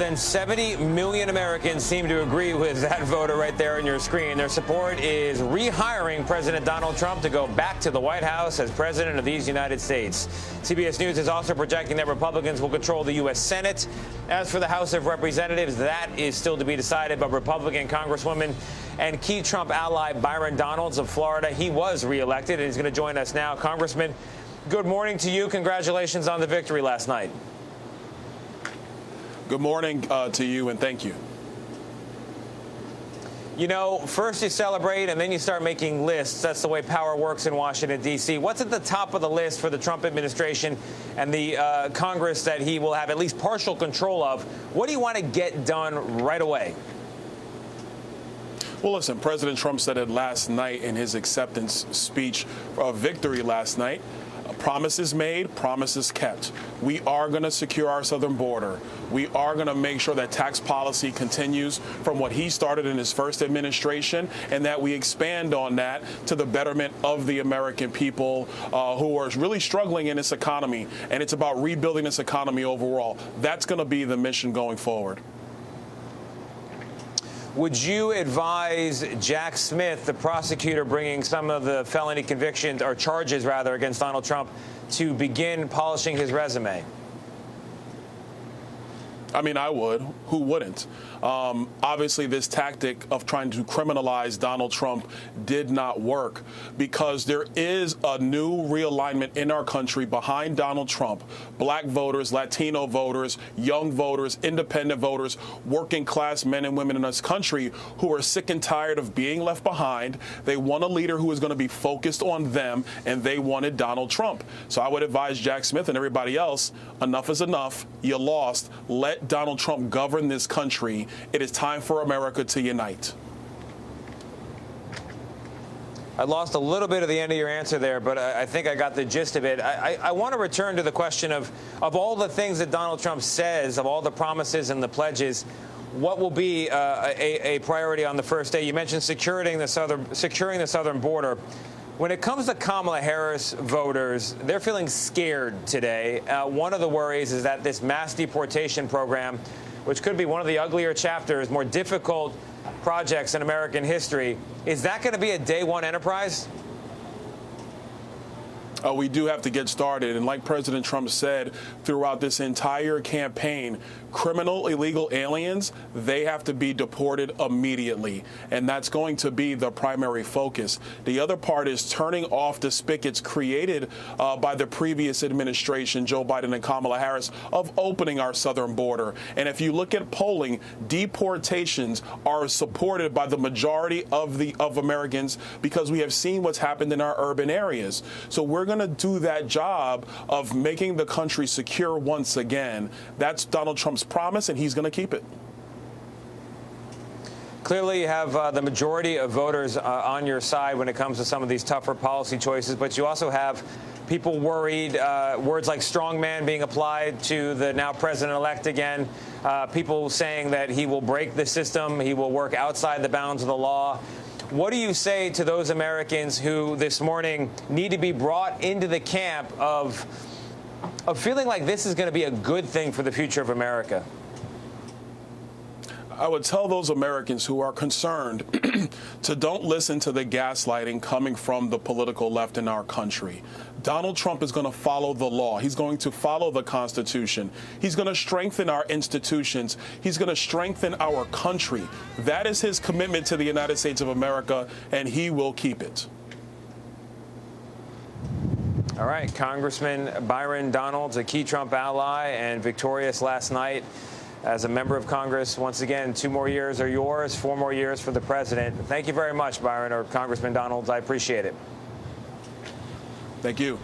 than 70 million Americans seem to agree with that voter right there on your screen. Their support is rehiring President Donald Trump to go back to the White House as president of these United States. CBS News is also projecting that Republicans will control the U.S. Senate. As for the House of Representatives, that is still to be decided, but Republican Congresswoman and key Trump ally Byron Donalds of Florida, he was reelected, and he's going to join us now. Congressman, good morning to you. Congratulations on the victory last night. Good morning to you, and thank you. You know, first you celebrate and then you start making lists. That's the way power works in Washington, D.C. What's at the top of the list for the Trump administration and the Congress that he will have at least partial control of? What do you want to get done right away? Well, listen, President Trump said it last night in his acceptance speech of victory last night. Promises made, promises kept. We are going to secure our southern border. We are going to make sure that tax policy continues from what he started in his first administration, and that we expand on that to the betterment of the American people who are really struggling in this economy. And it's about rebuilding this economy overall. That's going to be the mission going forward. Would you advise Jack Smith, the prosecutor bringing some of the felony convictions or charges, rather, against Donald Trump, to begin polishing his resume? I mean, I would. Who wouldn't? Obviously, this tactic of trying to criminalize Donald Trump did not work, because there is a new realignment in our country behind Donald Trump. Black voters, Latino voters, young voters, independent voters, working class men and women in this country who are sick and tired of being left behind. They want a leader who is going to be focused on them, and they wanted Donald Trump. So I would advise Jack Smith and everybody else, enough is enough. You lost. Let Donald Trump govern this country. It is time for America to unite. I lost a little bit of the end of your answer there, but I think I got the gist of it. I want to return to the question of all the things that Donald Trump says, of all the promises and the pledges, what will be a priority on the first day? You mentioned securing the southern border. When it comes to Kamala Harris voters, they're feeling scared today. One of the worries is that this mass deportation program, which could be one of the uglier chapters, more difficult projects in American history, is that going to be a day one enterprise? We do have to get started. And like President Trump said throughout this entire campaign, criminal illegal aliens, they have to be deported immediately. And that's going to be the primary focus. The other part is turning off the spigots created by the previous administration, Joe Biden and Kamala Harris, of opening our southern border. And if you look at polling, deportations are supported by the majority of Americans, because we have seen what's happened in our urban areas. So we're going to do that job of making the country secure once again. That's Donald Trump's promise, and he's going to keep it. Clearly, you have the majority of voters on your side when it comes to some of these tougher policy choices, but you also have people worried, words like strongman being applied to the now president-elect again, people saying that he will break the system, he will work outside the bounds of the law. What do you say to those Americans who this morning need to be brought into the camp of feeling like this is going to be a good thing for the future of America? I would tell those Americans who are concerned to don't listen to the gaslighting coming from the political left in our country. Donald Trump is going to follow the law. He's going to follow the Constitution. He's going to strengthen our institutions. He's going to strengthen our country. That is his commitment to the United States of America, and he will keep it. All right, Congressman Byron Donalds, a key Trump ally and victorious last night as a member of Congress. Once again, 2 more years are yours, 4 more years for the president. Thank you very much, Byron, or Congressman Donalds. I appreciate it. Thank you.